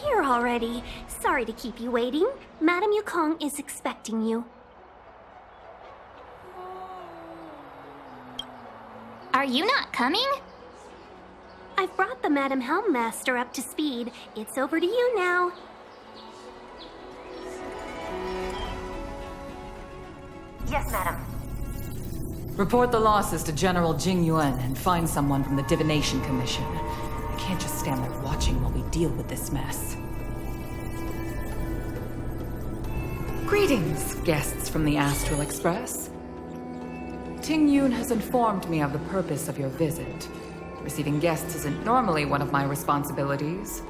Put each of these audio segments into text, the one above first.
here already. Sorry to keep you waiting. Madame Yukong is expecting you. Are you not coming? I've brought the Madame Helmmaster up to speed. It's over to you now. Yes, madam. Report the losses to General Jing Yuan and find someone from the Divination Commission. I can't just stand there watching while we deal with this mess. Greetings, guests from the Astral Express. Ting Yun has informed me of the purpose of your visit. Receiving guests isn't normally one of my responsibilities.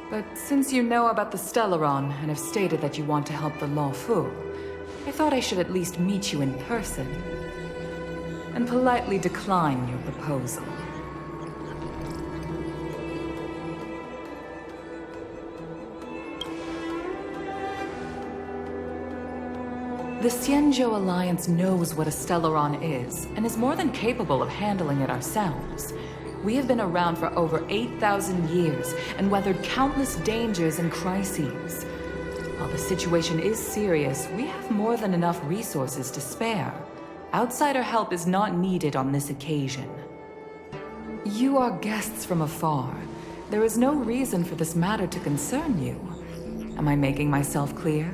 But since you know about the Stellaron and have stated that you want to help the Law Fu, I thought I should at least meet you in person and politely decline your proposal. The Xianzhou Alliance knows what a Stellaron is, and is more than capable of handling it ourselves. We have been around for over 8,000 years, and weathered countless dangers and crises. While the situation is serious, we have more than enough resources to spare. Outsider help is not needed on this occasion. You are guests from afar. There is no reason for this matter to concern you. Am I making myself clear?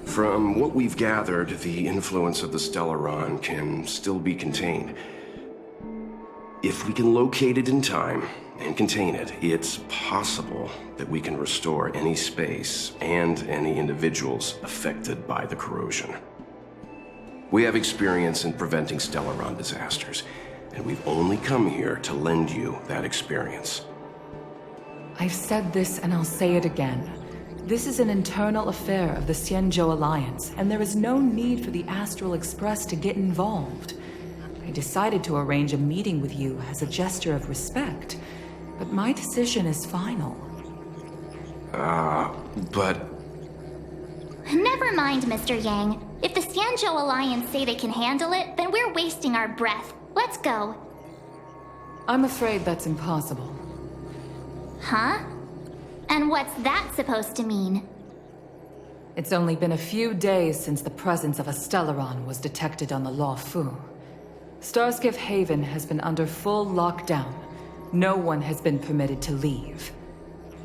From what we've gathered, the influence of the Stellaron can still be contained. If we can locate it in time and contain it, it's possible that we can restore any space and any individuals affected by the corrosion. We have experience in preventing Stellaron disasters, and we've only come here to lend you that experience. I've said this and I'll say it again. This is an internal affair of the Xianzhou Alliance, and there is no need for the Astral Express to get involved. I decided to arrange a meeting with you as a gesture of respect, but my decision is final. But... Never mind, Mr. Yang. If the Xianzhou Alliance say they can handle it, then we're wasting our breath. Let's go. I'm afraid that's impossible. Huh? And what's that supposed to mean? It's only been a few days since the presence of a Stellaron was detected on the Law Fu. Starskiff Haven has been under full lockdown. No one has been permitted to leave.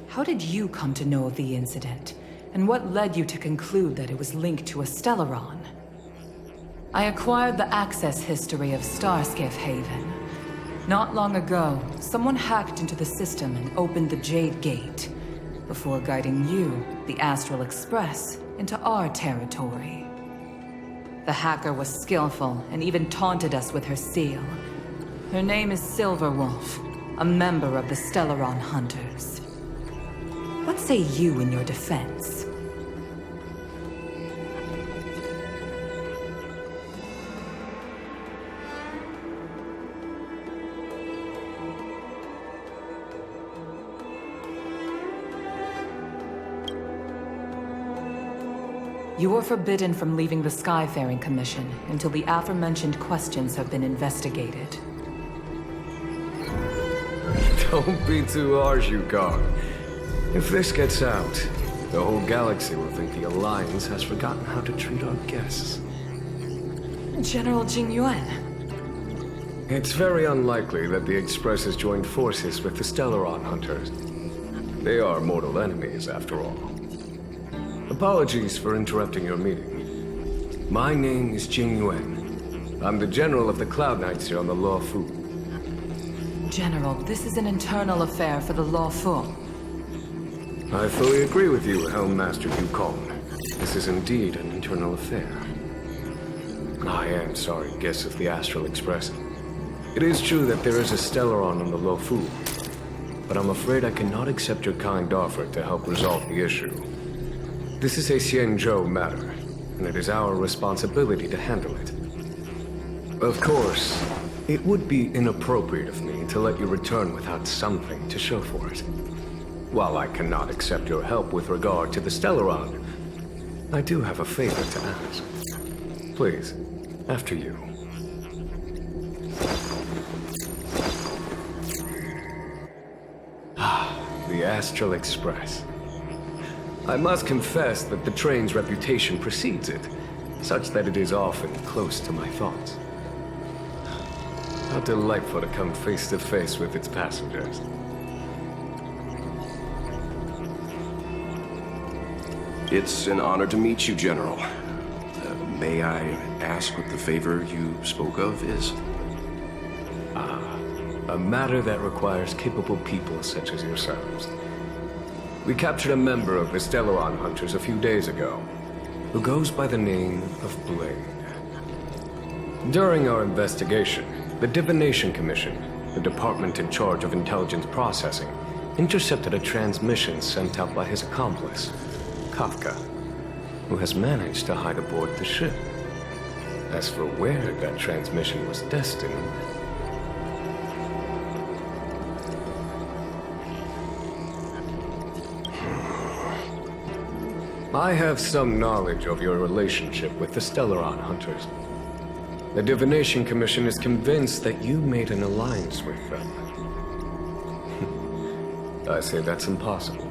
How did you come to know of the incident? And what led you to conclude that it was linked to a Stellaron? I acquired the access history of Starskiff Haven. Not long ago, someone hacked into the system and opened the Jade Gate, before guiding you, the Astral Express, into our territory. The hacker was skillful and even taunted us with her seal. Her name is Silverwolf, a member of the Stellaron Hunters. What say you in your defense? You are forbidden from leaving the Skyfaring Commission until the aforementioned questions have been investigated. Don't be too harsh, Yukong. If this gets out, the whole galaxy will think the Alliance has forgotten how to treat our guests. General Jing Yuan. It's very unlikely that the Express has joined forces with the Stellaron Hunters. They are mortal enemies, after all. Apologies for interrupting your meeting. My name is Jing Yuan. I'm the General of the Cloud Knights here on the Law Fu. General, this is an internal affair for the Law Fu. I fully agree with you, Helmmaster Yukong. This is indeed an internal affair. I am sorry, guests of the Astral Express. It is true that there is a Stellaron on the Law Fu, but I'm afraid I cannot accept your kind offer to help resolve the issue. This is a Xianzhou matter, and it is our responsibility to handle it. Of course, it would be inappropriate of me to let you return without something to show for it. While I cannot accept your help with regard to the Stellaron, I do have a favor to ask. Please, after you. The Astral Express. I must confess that the train's reputation precedes it, such that it is often close to my thoughts. How delightful to come face to face with its passengers. It's an honor to meet you, General. May I ask what the favor you spoke of is? A matter that requires capable people such as yourselves. We captured a member of the Stellaron Hunters a few days ago, who goes by the name of Blade. During our investigation, the Divination Commission, the department in charge of intelligence processing, intercepted a transmission sent out by his accomplice, Kafka, who has managed to hide aboard the ship. As for where that transmission was destined, I have some knowledge of your relationship with the Stellaron Hunters. The Divination Commission is convinced that you made an alliance with them. I say that's impossible.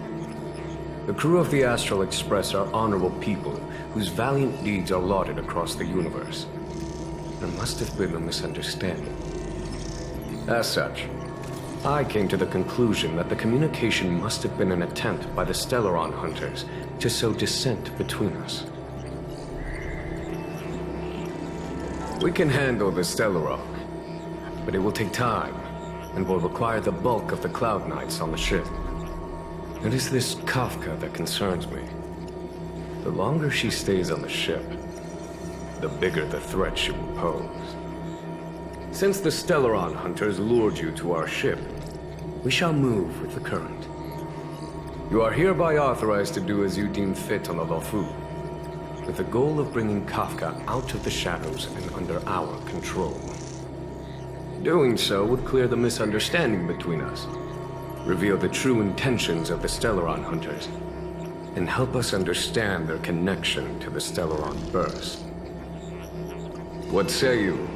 The crew of the Astral Express are honorable people whose valiant deeds are lauded across the universe. There must have been a misunderstanding. As such, I came to the conclusion that the communication must have been an attempt by the Stellaron Hunters to sow dissent between us. We can handle the Stellaron, but it will take time and will require the bulk of the Cloud Knights on the ship. It is this Kafka that concerns me. The longer she stays on the ship, the bigger the threat she will pose. Since the Stellaron Hunters lured you to our ship, we shall move with the current. You are hereby authorized to do as you deem fit on the Lofu, with the goal of bringing Kafka out of the shadows and under our control. Doing so would clear the misunderstanding between us, reveal the true intentions of the Stellaron Hunters, and help us understand their connection to the Stellaron Burst. What say you,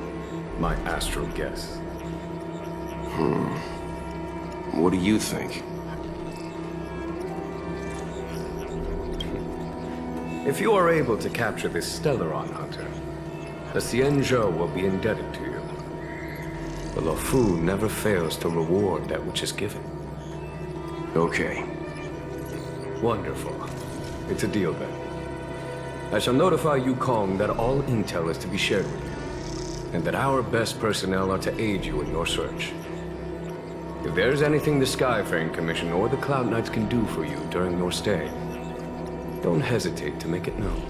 my astral guest? What do you think? If you are able to capture this Stellaron Hunter, the Xianzhou will be indebted to you. The Lofu never fails to reward that which is given. Okay. Wonderful. It's a deal then. I shall notify Yukong that all intel is to be shared with you, and that our best personnel are to aid you in your search. If there's anything the Skyfaring Commission or the Cloud Knights can do for you during your stay, don't hesitate to make it known.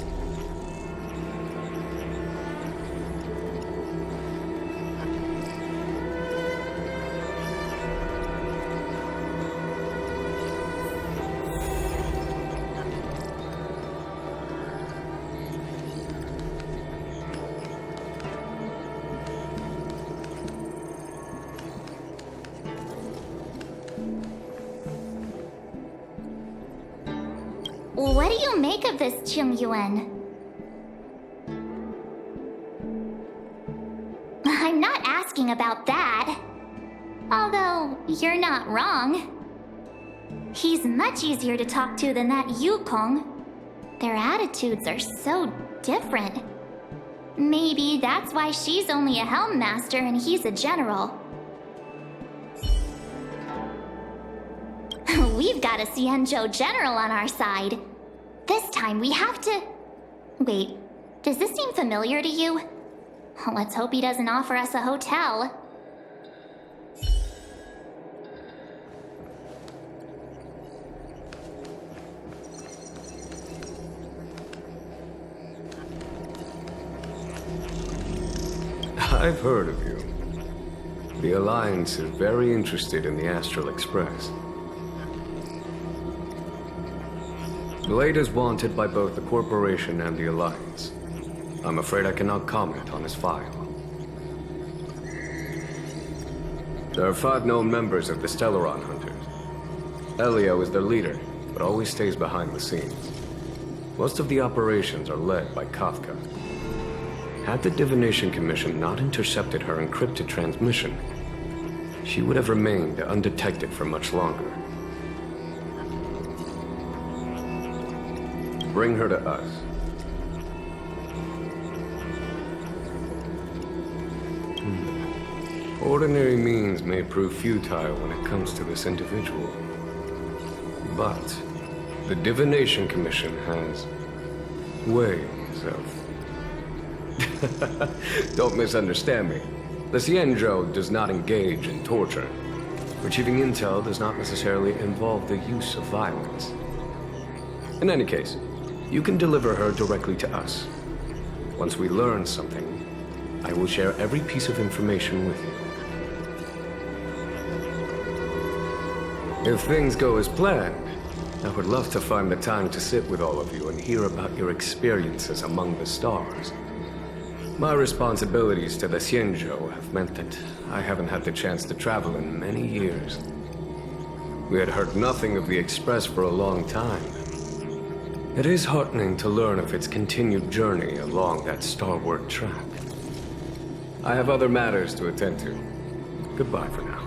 What do you make of this, Qingyuan? I'm not asking about that. Although, you're not wrong. He's much easier to talk to than that Yukong. Their attitudes are so different. Maybe that's why she's only a Helm Master and he's a general. We've got a Xianzhou general on our side. This time we have to... Wait, does this seem familiar to you? Let's hope he doesn't offer us a hotel. I've heard of you. The Alliance is very interested in the Astral Express. Blade is wanted by both the Corporation and the Alliance. I'm afraid I cannot comment on his file. There are 5 known members of the Stellaron Hunters. Elio is their leader, but always stays behind the scenes. Most of the operations are led by Kafka. Had the Divination Commission not intercepted her encrypted transmission, she would have remained undetected for much longer. bring her to us. Ordinary means may prove futile when it comes to this individual. But the Divination Commission has ways of... Don't misunderstand me. The Xianzhou does not engage in torture. Retrieving intel does not necessarily involve the use of violence. In any case, you can deliver her directly to us. Once we learn something, I will share every piece of information with you. If things go as planned, I would love to find the time to sit with all of you and hear about your experiences among the stars. My responsibilities to the Xianzhou have meant that I haven't had the chance to travel in many years. We had heard nothing of the Express for a long time. It is heartening to learn of its continued journey along that starward track. I have other matters to attend to. Goodbye for now.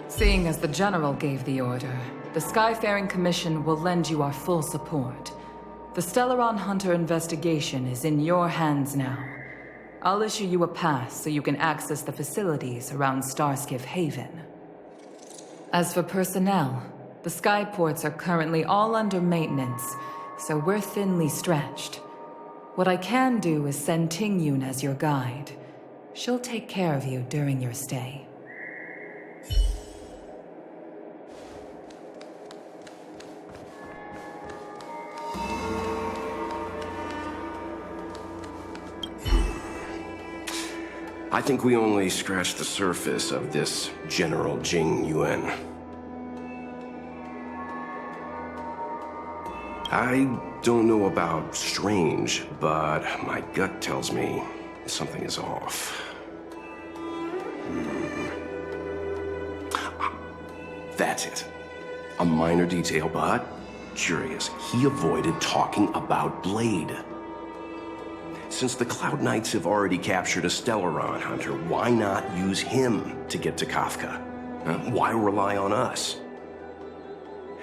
Seeing as the General gave the order, the Skyfaring Commission will lend you our full support. The Stellaron Hunter investigation is in your hands now. I'll issue you a pass so you can access the facilities around Starskiff Haven. As for personnel, the skyports are currently all under maintenance, so we're thinly stretched. What I can do is send Tingyun as your guide. She'll take care of you during your stay. I think we only scratched the surface of this General Jing Yuan. I don't know about strange, but my gut tells me something is off. That's it. A minor detail, but curious. He avoided talking about Blade. Since the Cloud Knights have already captured a Stellaron Hunter, why not use him to get to Kafka? Why rely on us?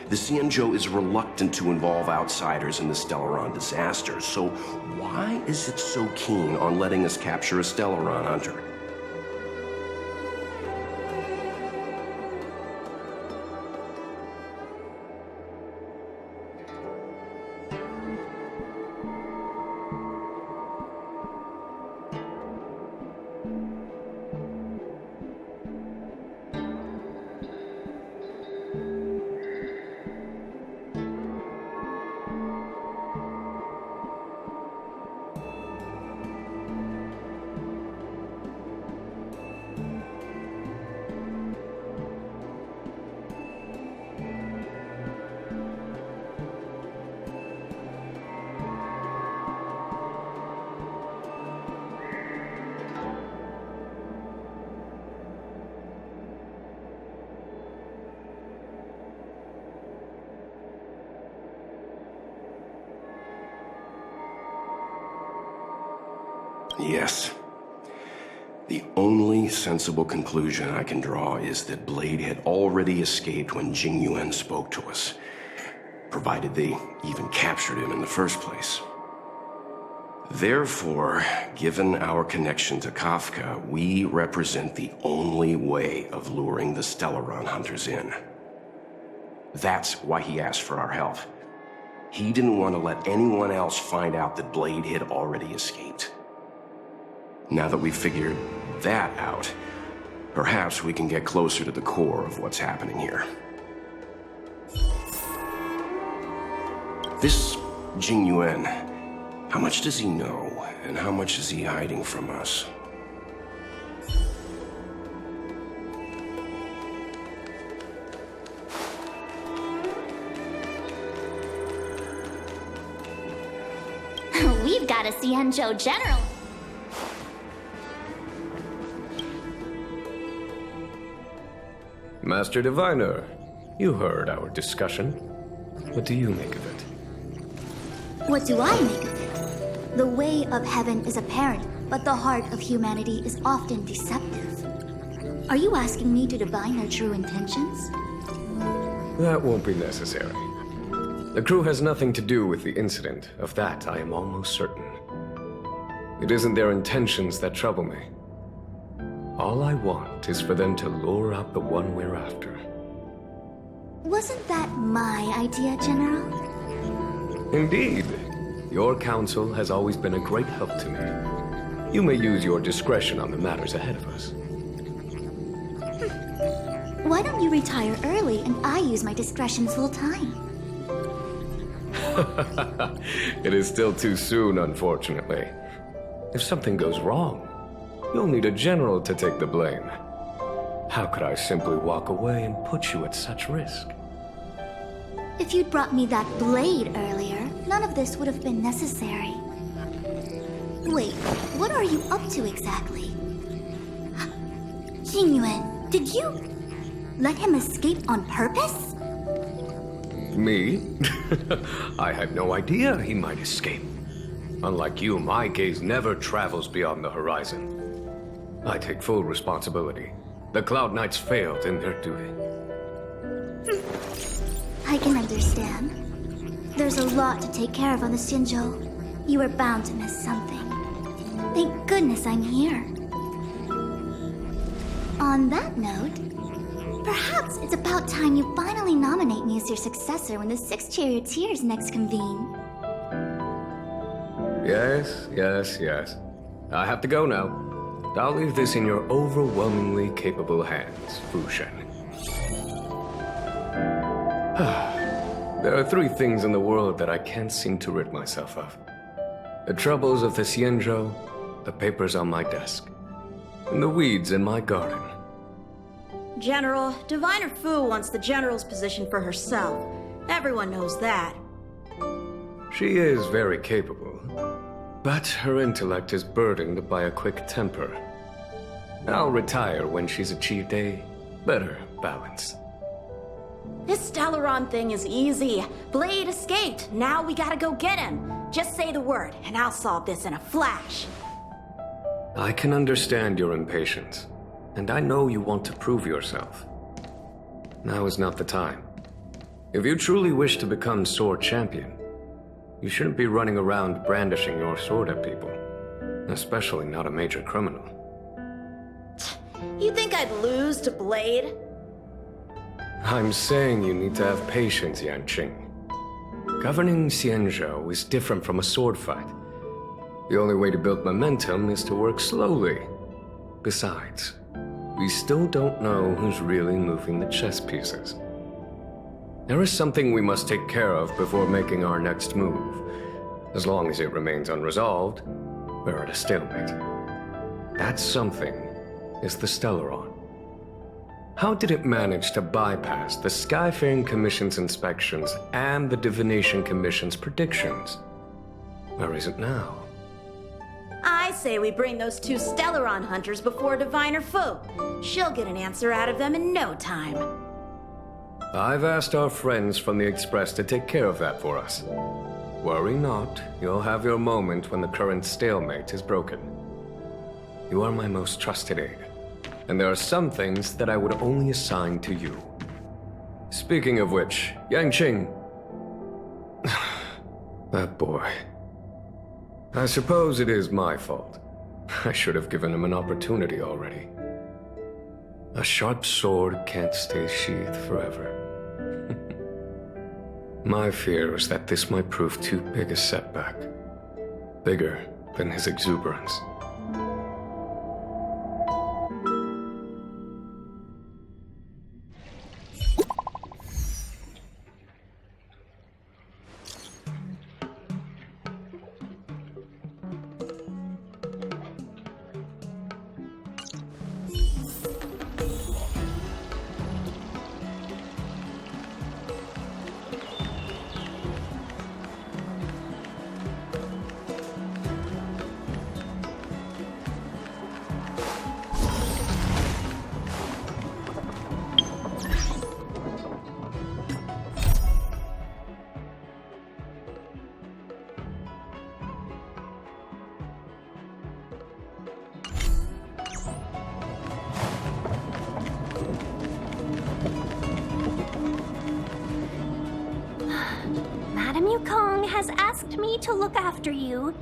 The Xianzhou is reluctant to involve outsiders in the Stellaron disaster, so why is it so keen on letting us capture a Stellaron Hunter? Yes. The only sensible conclusion I can draw is that Blade had already escaped when Jing Yuan spoke to us, provided they even captured him in the first place. Therefore, given our connection to Kafka, we represent the only way of luring the Stellaron Hunters in. That's why he asked for our help. He didn't want to let anyone else find out that Blade had already escaped. Now that we've figured that out, perhaps we can get closer to the core of what's happening here. This Jing Yuan, how much does he know, and how much is he hiding from us? We've got a Xianzhou general. Master Diviner, you heard our discussion. What do you make of it? What do I make of it? The way of heaven is apparent, but the heart of humanity is often deceptive. Are you asking me to divine their true intentions? That won't be necessary. The crew has nothing to do with the incident. Of that, I am almost certain. It isn't their intentions that trouble me. All I want is for them to lure out the one we're after. Wasn't that my idea, General? Indeed. Your counsel has always been a great help to me. You may use your discretion on the matters ahead of us. Why don't you retire early and I use my discretion full time? It is still too soon, unfortunately. If something goes wrong, you'll need a general to take the blame. How could I simply walk away and put you at such risk? If you'd brought me that blade earlier, none of this would have been necessary. Wait, what are you up to exactly? Jingyuan, did you let him escape on purpose? Me? I had no idea he might escape. Unlike you, my gaze never travels beyond the horizon. I take full responsibility. The Cloud Knights failed in their duty. I can understand. There's a lot to take care of on the Xinzhou. You are bound to miss something. Thank goodness I'm here. On that note, perhaps it's about time you finally nominate me as your successor when the 6 charioteers next convene. Yes. I have to go now. I'll leave this in your overwhelmingly capable hands, Fu Shen. There are 3 things in the world that I can't seem to rid myself of. The troubles of the Xianzhou, the papers on my desk, and the weeds in my garden. General, Diviner Fu wants the General's position for herself. Everyone knows that. She is very capable, but her intellect is burdened by a quick temper. I'll retire when she's achieved a better balance. This Stellaron thing is easy. Blade escaped. Now we gotta go get him. Just say the word, and I'll solve this in a flash. I can understand your impatience, and I know you want to prove yourself. Now is not the time. If you truly wish to become Sword Champion, you shouldn't be running around brandishing your sword at people, especially not a major criminal. You think I'd lose to Blade? I'm saying you need to have patience, Yanqing. Governing Xianzhou is different from a sword fight. The only way to build momentum is to work slowly. Besides, we still don't know who's really moving the chess pieces. There is something we must take care of before making our next move. As long as it remains unresolved, we're at a stalemate. That something is the Stellaron. How did it manage to bypass the Skyfaring Commission's inspections and the Divination Commission's predictions? Where is it now? I say we bring those 2 Stellaron hunters before Diviner Fu. She'll get an answer out of them in no time. I've asked our friends from the Express to take care of that for us. Worry not, you'll have your moment when the current stalemate is broken. You are my most trusted aide, and there are some things that I would only assign to you. Speaking of which, Yanqing... that boy. I suppose it is my fault. I should have given him an opportunity already. A sharp sword can't stay sheathed forever. My fear is that this might prove too big a setback. Bigger than his exuberance. has asked me to look after you.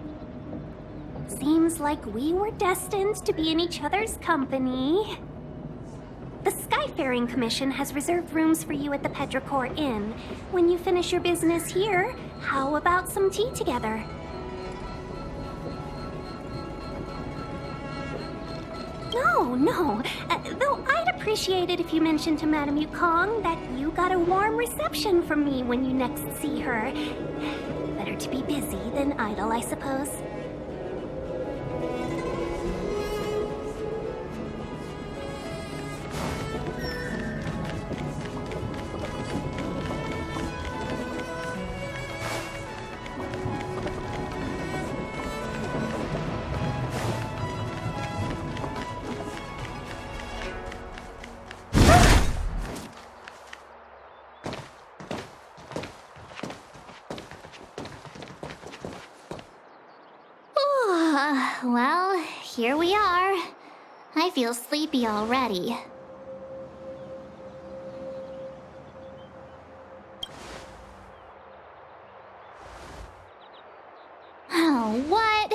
Seems like we were destined to be in each other's company. The Skyfaring Commission has reserved rooms for you at the Petrichor Inn. When you finish your business here, how about some tea together? No. Though I'd appreciate it if you mentioned to Madame Yukong that you got a warm reception from me when you next see her. Better to be busy than idle, I suppose. Well, here we are. I feel sleepy already. Oh, what?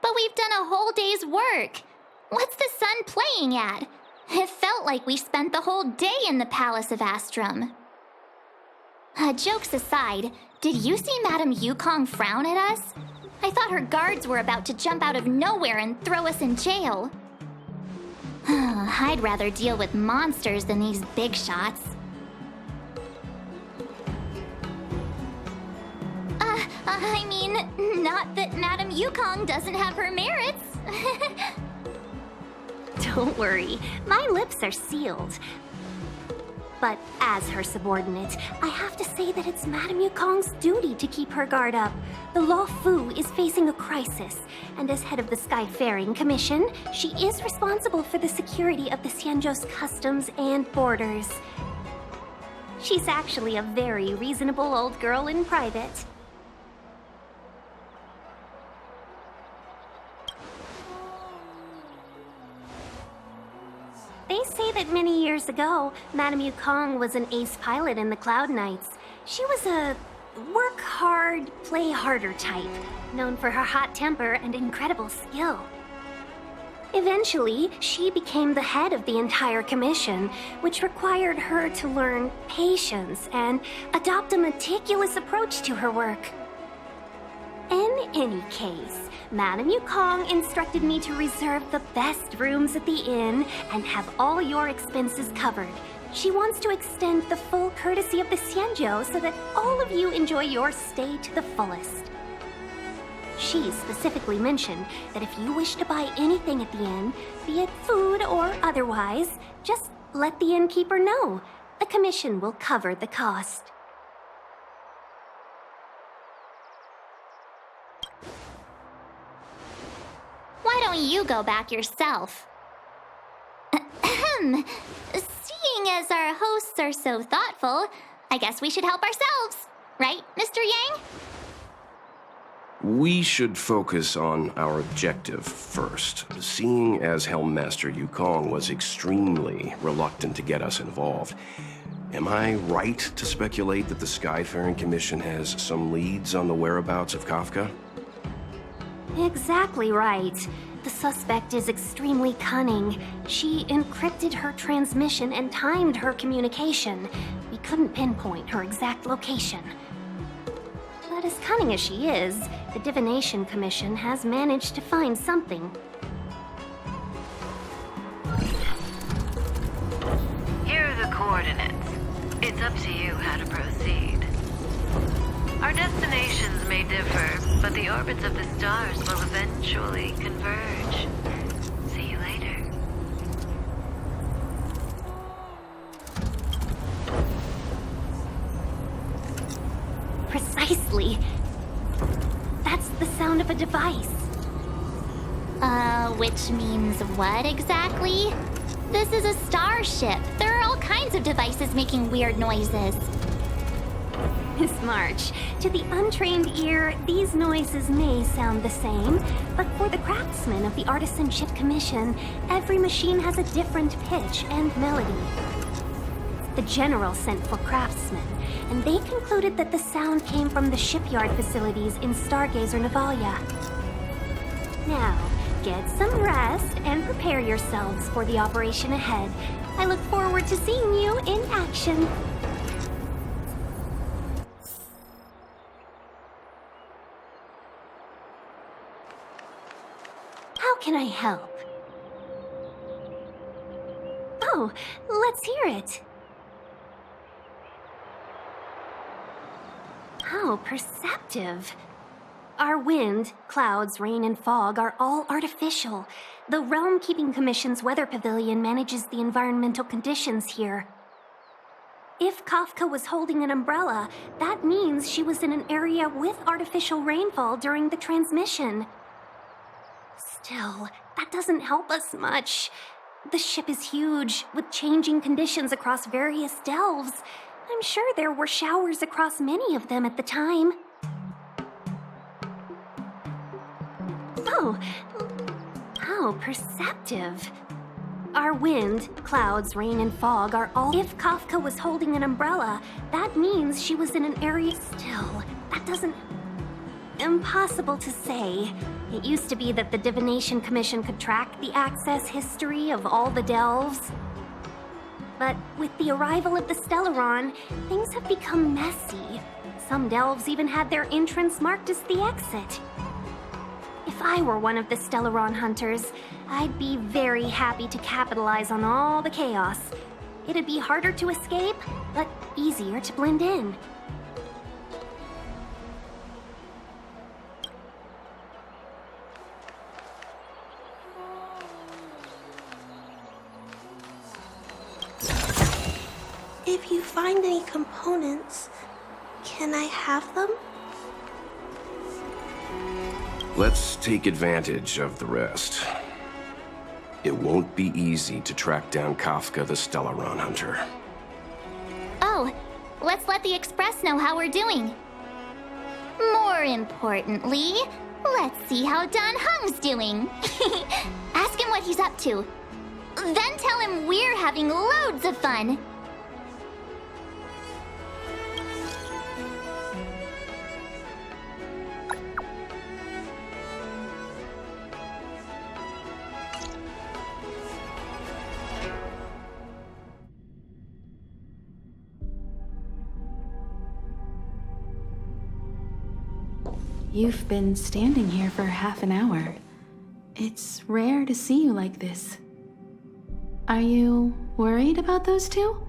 But we've done a whole day's work. What's the sun playing at? It felt like we spent the whole day in the Palace of Astrum. Jokes aside, did you see Madame Yukong frown at us? I thought her guards were about to jump out of nowhere and throw us in jail. I'd rather deal with monsters than these big shots. I mean, not that Madame Yukong doesn't have her merits. Don't worry, my lips are sealed. But as her subordinate, I have to say that it's Madame Yukong's duty to keep her guard up. The Law Fu is facing a crisis, and as head of the Skyfaring Commission, she is responsible for the security of the Xianzhou's customs and borders. She's actually a very reasonable old girl in private. They say that many years ago, Madame Yukong was an ace pilot in the Cloud Knights. She was a work hard, play harder type, known for her hot temper and incredible skill. Eventually, she became the head of the entire commission, which required her to learn patience and adopt a meticulous approach to her work. In any case, Madame Yukong instructed me to reserve the best rooms at the inn and have all your expenses covered. She wants to extend the full courtesy of the Xianzhou so that all of you enjoy your stay to the fullest. She specifically mentioned that if you wish to buy anything at the inn, be it food or otherwise, just let the innkeeper know. The commission will cover the cost. Why don't you go back yourself? Seeing as our hosts are so thoughtful, I guess we should help ourselves. Right, Mr. Yang? We should focus on our objective first. Seeing as Helmmaster Yukong was extremely reluctant to get us involved, am I right to speculate that the Skyfaring Commission has some leads on the whereabouts of Kafka? Exactly right. The suspect is extremely cunning. She encrypted her transmission and timed her communication. We couldn't pinpoint her exact location. But as cunning as she is, the Divination Commission has managed to find something. Here are the coordinates. It's up to you how to proceed. Our destinations may differ, but the orbits of the stars will eventually converge. See you later. Precisely. That's the sound of a device. Which means what exactly? This is a starship. There are all kinds of devices making weird noises. Miss March, to the untrained ear, these noises may sound the same, but for the craftsmen of the Artisanship Commission, every machine has a different pitch and melody. The General sent for craftsmen, and they concluded that the sound came from the shipyard facilities in Stargazer Navalia. Now, get some rest and prepare yourselves for the operation ahead. I look forward to seeing you in action. How can I help? Oh, let's hear it. How perceptive. Our wind, clouds, rain, and fog are all artificial. The Realm Keeping Commission's weather pavilion manages the environmental conditions here. If Kafka was holding an umbrella, that means she was in an area with artificial rainfall during the transmission. Still, that doesn't help us much. The ship is huge, with changing conditions across various delves. I'm sure there were showers across many of them at the time. Oh, how perceptive. Our wind, clouds, rain, and fog are all... If Kafka was holding an umbrella, that means she was in an area... Still, that doesn't... Impossible to say. It used to be that the Divination Commission could track the access history of all the delves. But with the arrival of the Stellaron, things have become messy. Some delves even had their entrance marked as the exit. If I were one of the Stellaron hunters, I'd be very happy to capitalize on all the chaos. It'd be harder to escape, but easier to blend in. If you find any components, can I have them? Let's take advantage of the rest. It won't be easy to track down Kafka the Stellaron Hunter. Oh, let's let the Express know how we're doing. More importantly, let's see how Don Hung's doing. Ask him what he's up to. Then tell him we're having loads of fun. You've been standing here for half an hour. It's rare to see you like this. Are you worried about those two?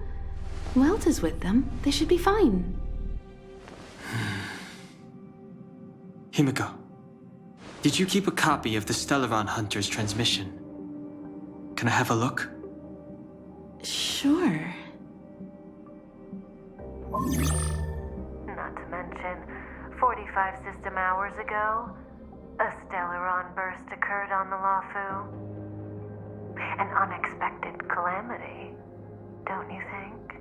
Welt is with them. They should be fine. Himiko, did you keep a copy of the Stellaron Hunter's transmission? Can I have a look? Sure. Not to mention, 45 system hours ago, a Stellaron burst occurred on the Lawfu. An unexpected calamity, don't you think?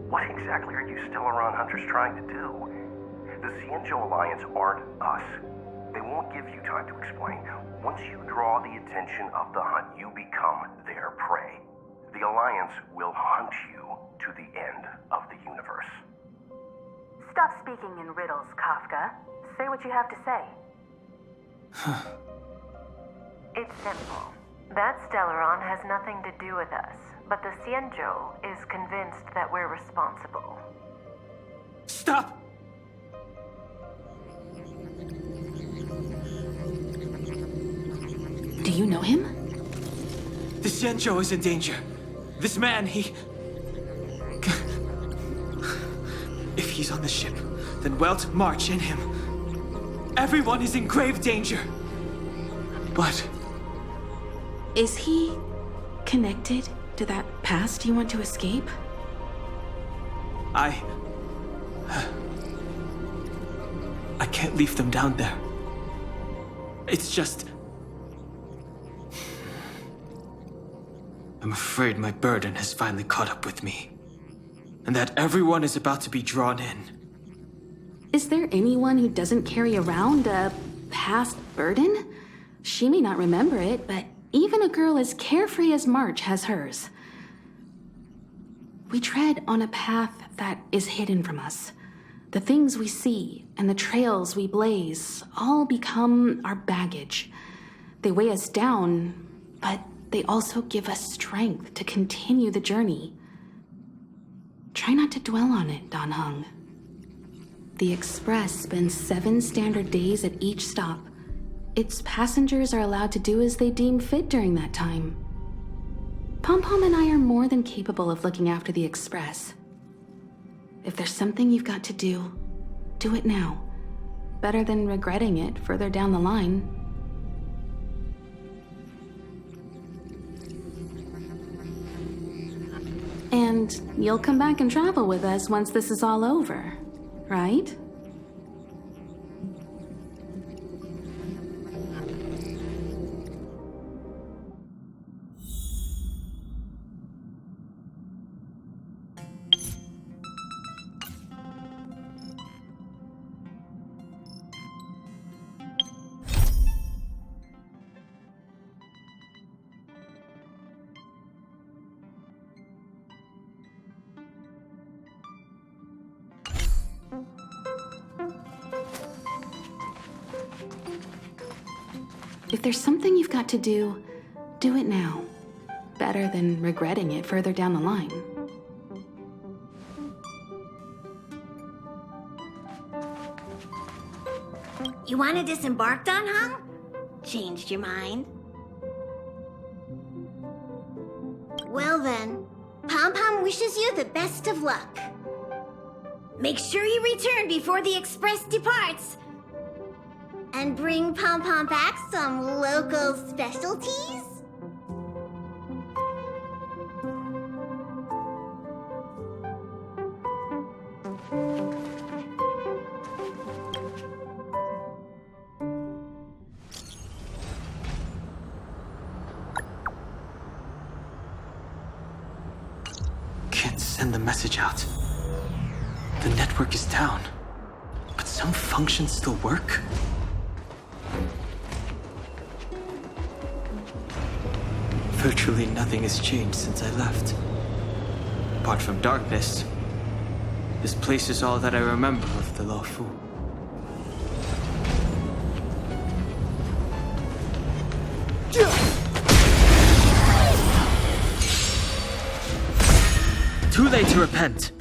What exactly are you Stellaron hunters trying to do? The Xianzhou Alliance aren't us. They won't give you time to explain. Once you draw the attention of the hunt, you become their prey. The Alliance will hunt you to the end of the universe. Stop speaking in riddles, Kafka. Say what you have to say. It's simple. That Stellaron has nothing to do with us, but the Xianzhou is convinced that we're responsible. Stop! Do you know him? The Xianzhou is in danger. This man, he... If he's on the ship, then Welt, March, and him. Everyone is in grave danger. But... Is he connected to that past you want to escape? I can't leave them down there. It's just... I'm afraid my burden has finally caught up with me. And that everyone is about to be drawn in. Is there anyone who doesn't carry around a past burden? She may not remember it, but even a girl as carefree as March has hers. We tread on a path that is hidden from us. The things we see and the trails we blaze all become our baggage. They weigh us down, but they also give us strength to continue the journey. Try not to dwell on it, Dan Heng. The Express spends 7 standard days at each stop. Its passengers are allowed to do as they deem fit during that time. Pom-Pom and I are more than capable of looking after the Express. If there's something you've got to do it now. Better than regretting it further down the line. And you'll come back and travel with us once this is all over, right? If there's something you've got to do it now. Better than regretting it further down the line. You want to disembark, Dan Heng? Changed your mind? Well then, Pom-Pom wishes you the best of luck. Make sure you return before the Express departs. And bring Pom-Pom back some local specialties? Can't send the message out. The network is down. But some functions still work? Virtually nothing has changed since I left. Apart from darkness, this place is all that I remember of the Law Fu. Too late to repent.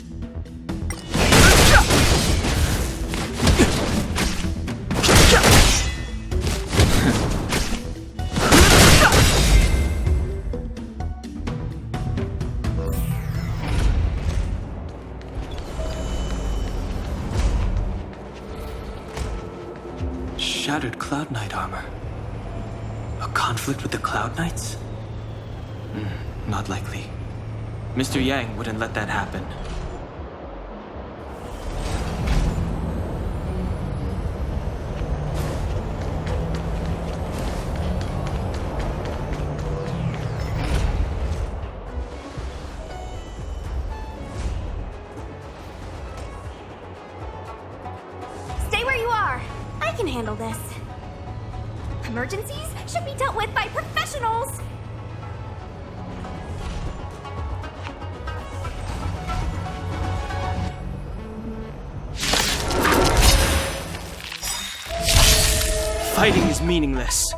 Shattered Cloud Knight armor. A conflict with the Cloud Knights? Not likely. Mr. Yang wouldn't let that happen. Stay where you are. I can handle this. Emergencies should be dealt with by professionals. Fighting is meaningless.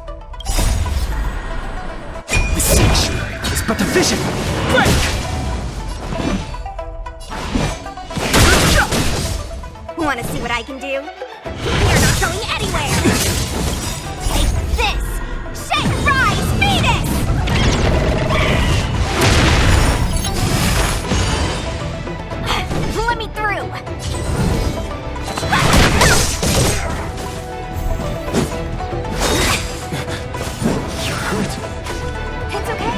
The sanctuary is but a vision. Break! Want to see what I can do? You're not going anywhere! Take this! Shake, rise, Venus! Let me through! You're hurt. It's okay.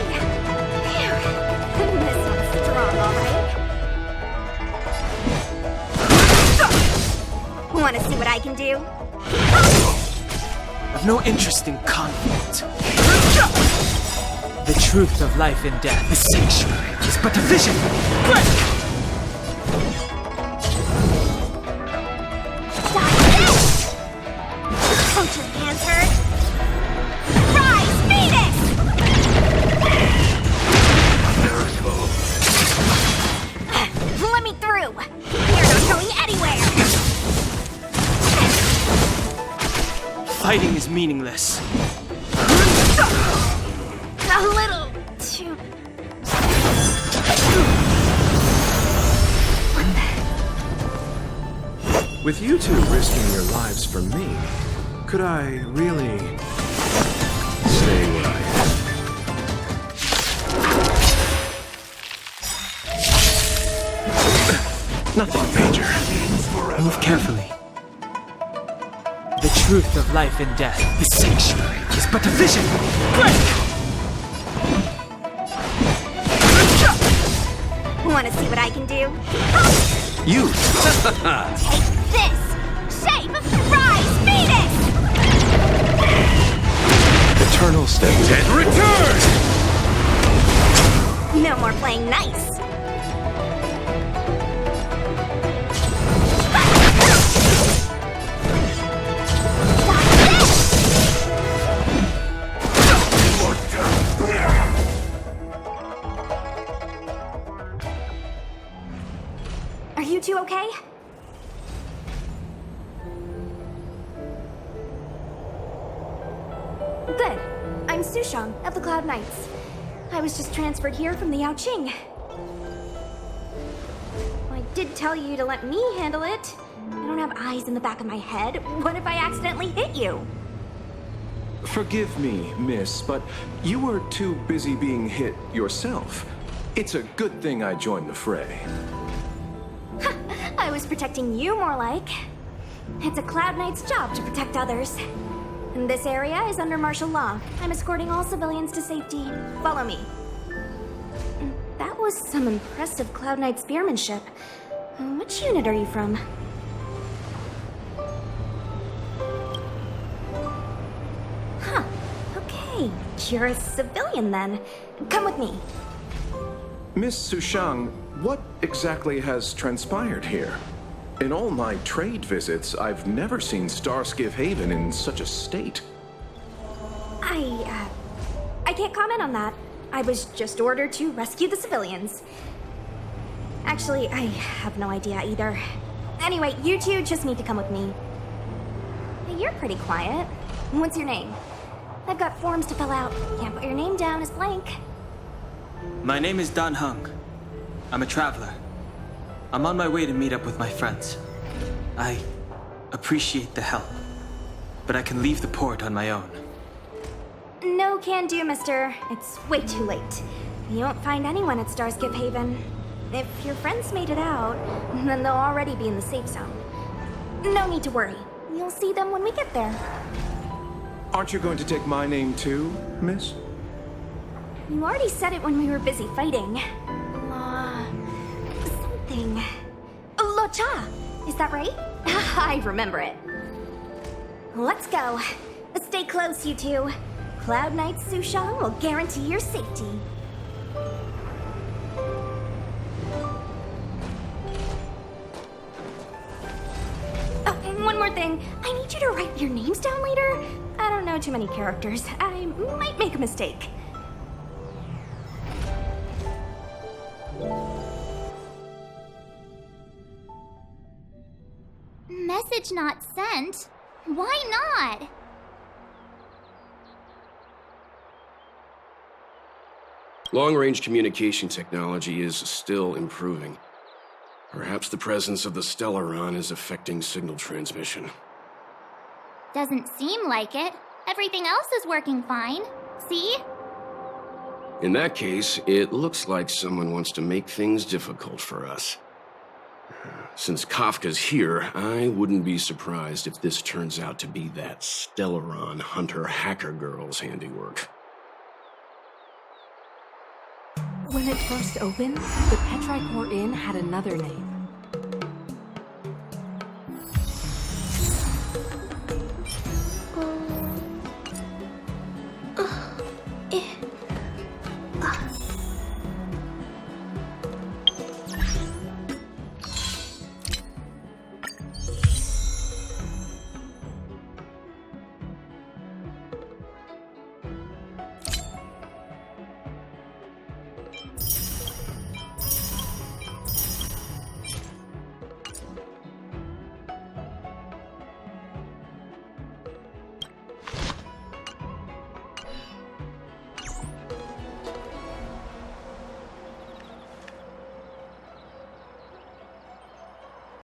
Phew. This one's strong, all right. Want to see what I can do? I've no interest in conflict. The truth of life and death. The sanctuary is but a vision. Break! Don't your hands hurt? Rise, Venus! meaningless. A little too... With you two risking your lives for me, could I really stay where I am? Nothing major. Move carefully. The truth of life and death, the sanctuary, is but a vision. Break! Want to see what I can do? You! Take this! Shape! Rise! Phoenix! Eternal Step 10 return! No more playing nice. Are you two okay? Good. I'm Sushang of the Cloud Knights. I was just transferred here from the Yaoqing. I did tell you to let me handle it. I don't have eyes in the back of my head. What if I accidentally hit you? Forgive me, miss, but you were too busy being hit yourself. It's a good thing I joined the fray. I was protecting you more like. It's a Cloud Knight's job to protect others. And this area is under martial law. I'm escorting all civilians to safety. Follow me. That was some impressive Cloud Knight spearmanship. Which unit are you from? Huh. Okay. You're a civilian then. Come with me. Miss Sushang, what exactly has transpired here? In all my trade visits, I've never seen Starskiff Haven in such a state. I can't comment on that. I was just ordered to rescue the civilians. Actually, I have no idea either. Anyway, you two just need to come with me. Hey, you're pretty quiet. What's your name? I've got forms to fill out. Can't put your name down as blank. My name is Dan Hung. I'm a traveler. I'm on my way to meet up with my friends. I appreciate the help, but I can leave the port on my own. No can do, mister. It's way too late. You won't find anyone at Starskiff Haven. If your friends made it out, then they'll already be in the safe zone. No need to worry. You'll see them when we get there. Aren't you going to take my name too, miss? You already said it when we were busy fighting. Something. Oh, Lo Cha! Is that right? I remember it. Let's go. Stay close, you two. Cloud Knight Sushang will guarantee your safety. Oh, and one more thing. I need you to write your names down later. I don't know too many characters. I might make a mistake. Message not sent? Why not? Long-range communication technology is still improving. Perhaps the presence of the Stellaron is affecting signal transmission. Doesn't seem like it. Everything else is working fine. See? In that case, it looks like someone wants to make things difficult for us. Since Kafka's here, I wouldn't be surprised if this turns out to be that Stellaron hunter hacker girl's handiwork. When it first opened, the Petrichor Inn had another name.